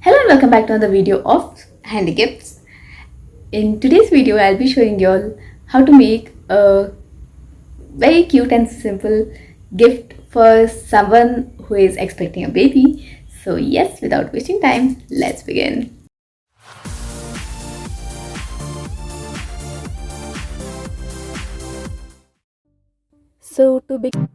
Hello and welcome back to another video of Handy Gifts. In today's video, I'll be showing you all how to make a very cute and simple gift for someone who is expecting a baby. So yes, without wasting time, let's begin. So to begin,